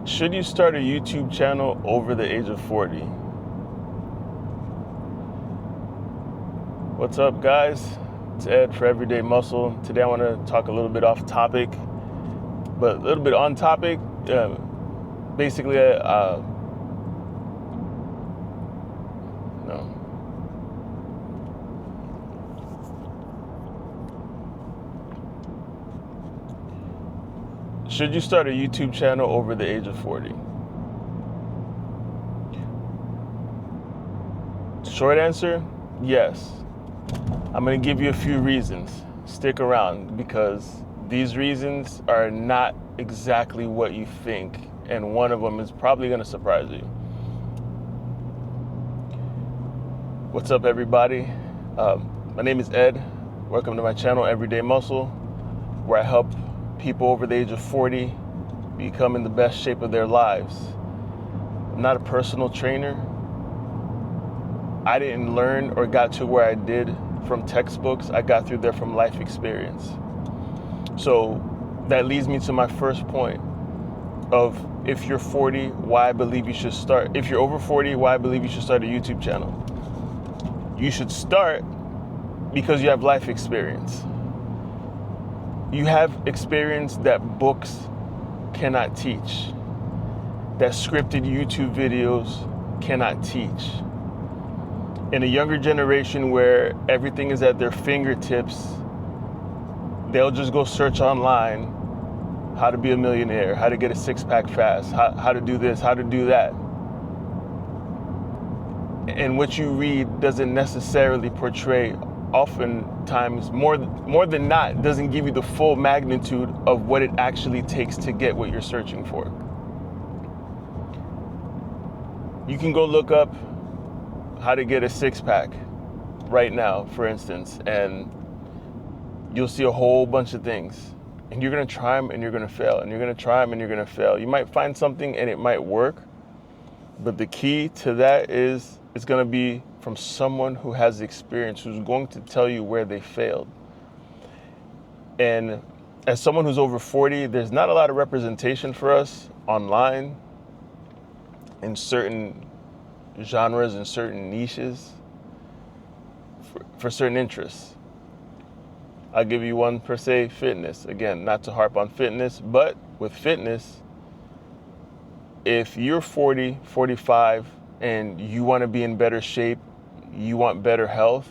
Should you start a YouTube channel over the age of 40? What's up, guys? It's Ed for Everyday Muscle. Today I want to talk a little bit off topic, but a little bit on topic. Basically, no. Should you start a YouTube channel over the age of 40? Short answer, yes. I'm going to give you a few reasons. Stick around, because these reasons are not exactly what you think, and one of them is probably going to surprise you. What's up, everybody? My name is Ed. Welcome to my channel, Everyday Muscle, where I help people over the age of 40 become in the best shape of their lives. I'm not a personal trainer. I didn't learn or got to where I did from textbooks. I got through there from life experience. So that leads me to my first point of, if you're 40, why I believe you should start. If you're over 40, why I believe you should start a YouTube channel. You should start because you have life experience. You have experience that books cannot teach, that scripted YouTube videos cannot teach. In a younger generation where everything is at their fingertips, they'll just go search online how to be a millionaire, how to get a six-pack fast, how to do this, how to do that. And what you read doesn't necessarily portray, oftentimes, more than not, doesn't give you the full magnitude of what it actually takes to get what you're searching for. You can go look up how to get a six-pack right now, for instance, and you'll see a whole bunch of things. And you're gonna try them and you're gonna fail, and you're gonna try them and you're gonna fail. You might find something and it might work, but the key to that is it's gonna be from someone who has experience, who's going to tell you where they failed. And as someone who's over 40, there's not a lot of representation for us online in certain genres and certain niches for certain interests. I'll give you one per se, fitness. Again, not to harp on fitness, but with fitness, if you're 40, 45, and you want to be in better shape, you want better health,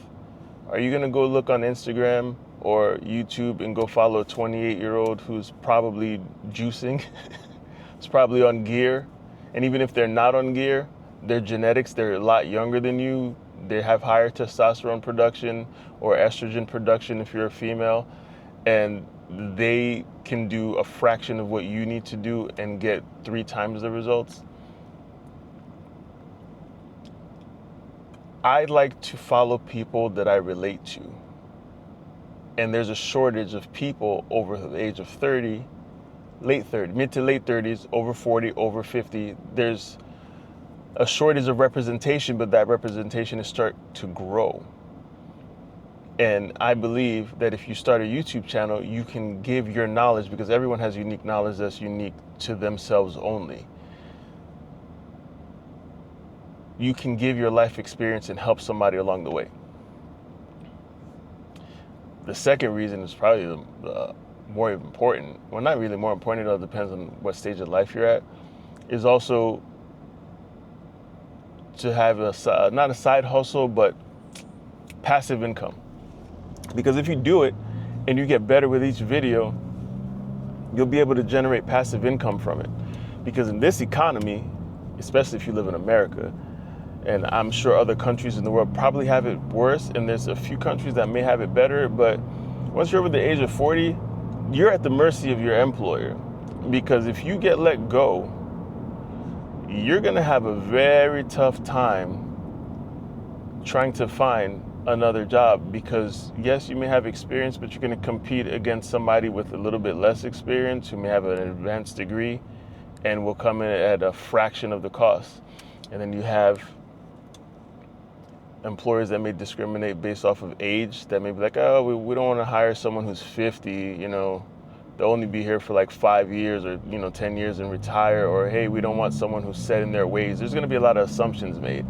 are you going to go look on Instagram or YouTube and go follow a 28-year-old who's probably juicing? It's probably on gear. And even if they're not on gear, their genetics, they're a lot younger than you. They have higher testosterone production or estrogen production if you're a female, and they can do a fraction of what you need to do and get 3 times the results. I like to follow people that I relate to. And there's a shortage of people over the age of 30, late 30, mid to late 30s, over 40, over 50. There's a shortage of representation, but that representation is starting to grow. And I believe that if you start a YouTube channel, you can give your knowledge, because everyone has unique knowledge that's unique to themselves only. You can give your life experience and help somebody along the way. The second reason is probably the more important, well, not really more important, it all depends on what stage of life you're at, is also to have not a side hustle, but passive income. Because if you do it and you get better with each video, you'll be able to generate passive income from it. Because in this economy, especially if you live in America, and I'm sure other countries in the world probably have it worse, and there's a few countries that may have it better, but once you're over the age of 40, you're at the mercy of your employer. Because if you get let go, you're gonna have a very tough time trying to find another job, because yes, you may have experience, but you're gonna compete against somebody with a little bit less experience who may have an advanced degree and will come in at a fraction of the cost. And then you have employers that may discriminate based off of age, that may be like, oh, we don't want to hire someone who's 50, they'll only be here for like 5 years or 10 years and retire, or hey, we don't want someone who's set in their ways. There's going to be a lot of assumptions made.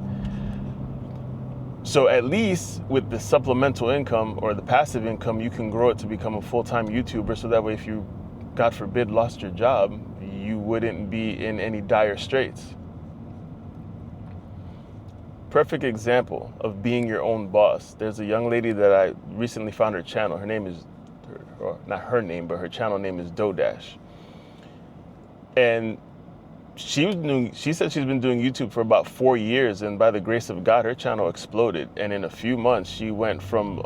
So at least with the supplemental income or the passive income, you can grow it to become a full-time YouTuber, so that way if you, God forbid, lost your job, you wouldn't be in any dire straits. Perfect example of being your own boss. There's a young lady that I recently found her channel. Her name is, or not her name, but her channel name is Dodash. And she said she's been doing YouTube for about 4 years, and by the grace of God, her channel exploded. And in a few months, she went from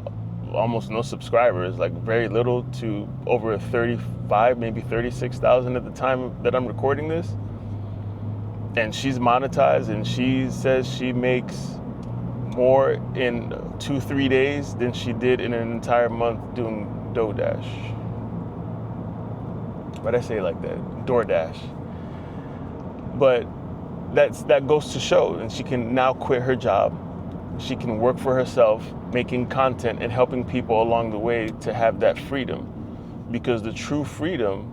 almost no subscribers, like very little, to over 35, maybe 36,000 at the time that I'm recording this. And she's monetized, and she says she makes more in 2-3 days than she did in an entire month doing Dodash. Why'd I say it like that? DoorDash. But that goes to show, and she can now quit her job. She can work for herself, making content and helping people along the way to have that freedom. Because the true freedom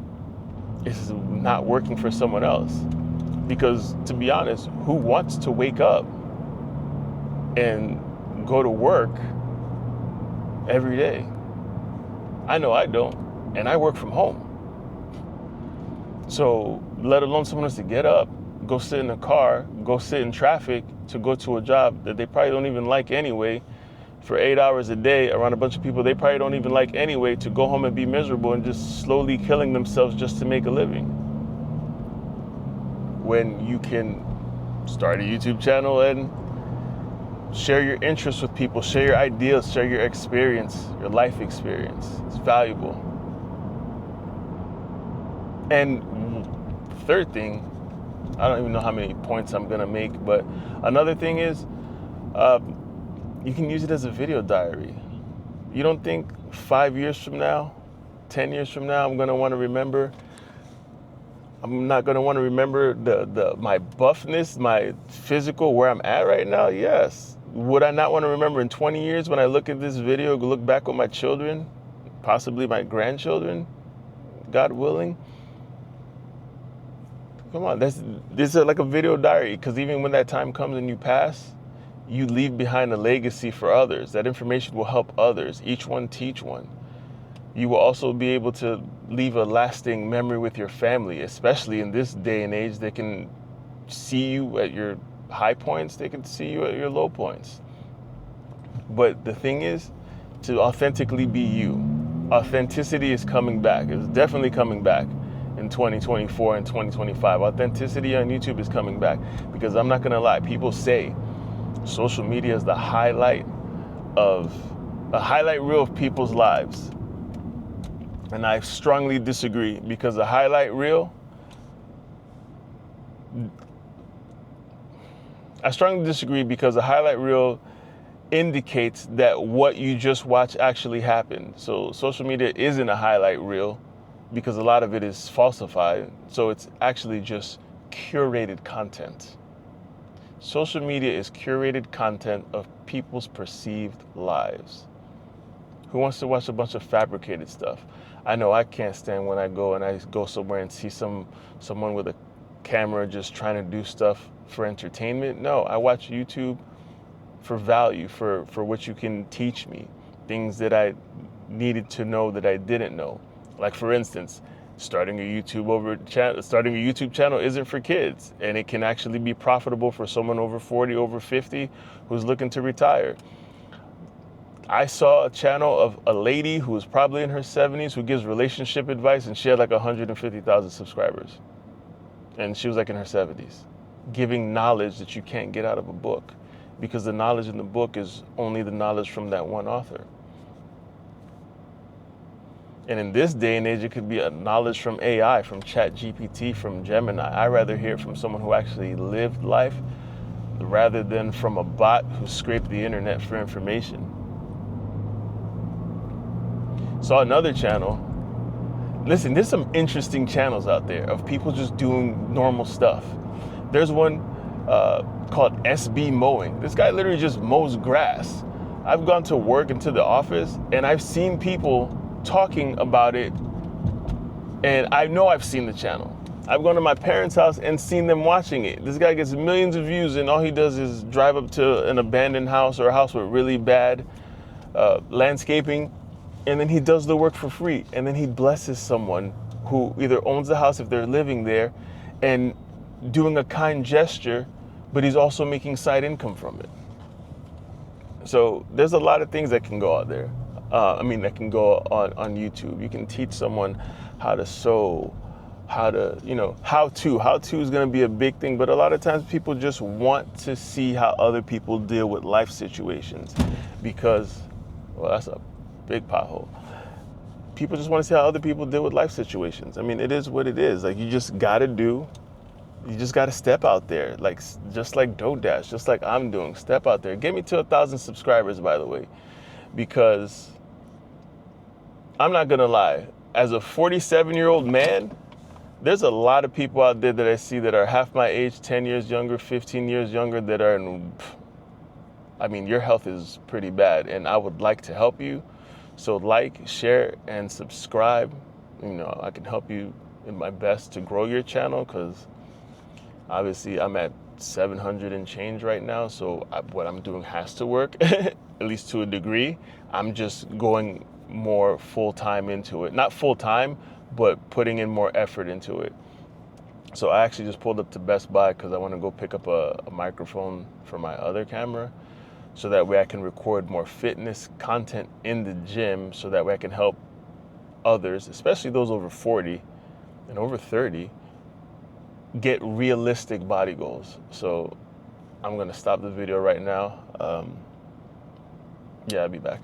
is not working for someone else. Because to be honest, who wants to wake up and go to work every day? I know I don't, and I work from home. So let alone someone has to get up, go sit in a car, go sit in traffic to go to a job that they probably don't even like anyway, for 8 hours a day around a bunch of people they probably don't even like anyway, to go home and be miserable and just slowly killing themselves just to make a living. When you can start a YouTube channel and share your interests with people, share your ideas, share your experience, your life experience. It's valuable. And third thing, I don't even know how many points I'm gonna make, but another thing is, you can use it as a video diary. You don't think 5 years from now, 10 years from now, I'm not gonna want to remember my buffness, my physical, where I'm at right now? Yes. Would I not want to remember in 20 years when I look at this video, look back with my children, possibly my grandchildren, God willing? Come on, this is like a video diary, because even when that time comes and you pass, you leave behind a legacy for others. That information will help others, each one teach one. You will also be able to leave a lasting memory with your family, especially in this day and age. They can see you at your high points, they can see you at your low points. But the thing is, to authentically be you. Authenticity is coming back. It's definitely coming back in 2024 and 2025. Authenticity on YouTube is coming back, because I'm not gonna lie, people say social media is the highlight reel of people's lives. And I strongly disagree, because a highlight reel, indicates that what you just watched actually happened. So social media isn't a highlight reel, because a lot of it is falsified. So it's actually just curated content. Social media is curated content of people's perceived lives. Who wants to watch a bunch of fabricated stuff? I know I can't stand when I go somewhere and see someone with a camera just trying to do stuff for entertainment. No, I watch YouTube for value, for what you can teach me, things that I needed to know that I didn't know. Like, for instance, starting a YouTube channel isn't for kids, and it can actually be profitable for someone over 40, over 50 who's looking to retire. I saw a channel of a lady who was probably in her 70s who gives relationship advice, and she had like 150,000 subscribers. And she was like in her 70s, giving knowledge that you can't get out of a book, because the knowledge in the book is only the knowledge from that one author. And in this day and age, it could be a knowledge from AI, from ChatGPT, from Gemini. I'd rather hear from someone who actually lived life rather than from a bot who scraped the internet for information. Saw another channel. Listen, there's some interesting channels out there of people just doing normal stuff. There's one called SB Mowing. This guy literally just mows grass. I've gone to work and to the office, and I've seen people talking about it And I know I've seen the channel. I've gone to my parents' house and seen them watching it. This guy gets millions of views, and all he does is drive up to an abandoned house or a house with really bad landscaping, and then he does the work for free. And then he blesses someone who either owns the house if they're living there and doing a kind gesture, but he's also making side income from it. So there's a lot of things that can go out there. That can go on YouTube. You can teach someone how to sew, how to is going to be a big thing, but a lot of times people just want to see how other people deal with life situations because, well, that's a big pothole. People just want to see how other people deal with life situations. I mean, it is what it is. Like, you just got to step out there, like just like DoorDash, just like I'm doing. Step out there. Get me to 1,000 subscribers, by the way, because I'm not gonna lie. As a 47-year-old man, there's a lot of people out there that I see that are half my age, 10 years younger, 15 years younger, that are your health is pretty bad, and I would like to help you. So like, share, and subscribe. I can help you in my best to grow your channel, because obviously I'm at 700 and change right now, so what I'm doing has to work, at least to a degree. I'm just going more full-time into it. Not full-time, but putting in more effort into it. So I actually just pulled up to Best Buy because I want to go pick up a microphone for my other camera, so that way I can record more fitness content in the gym, so that way I can help others, especially those over 40 and over 30, get realistic body goals. So I'm gonna stop the video right now. I'll be back.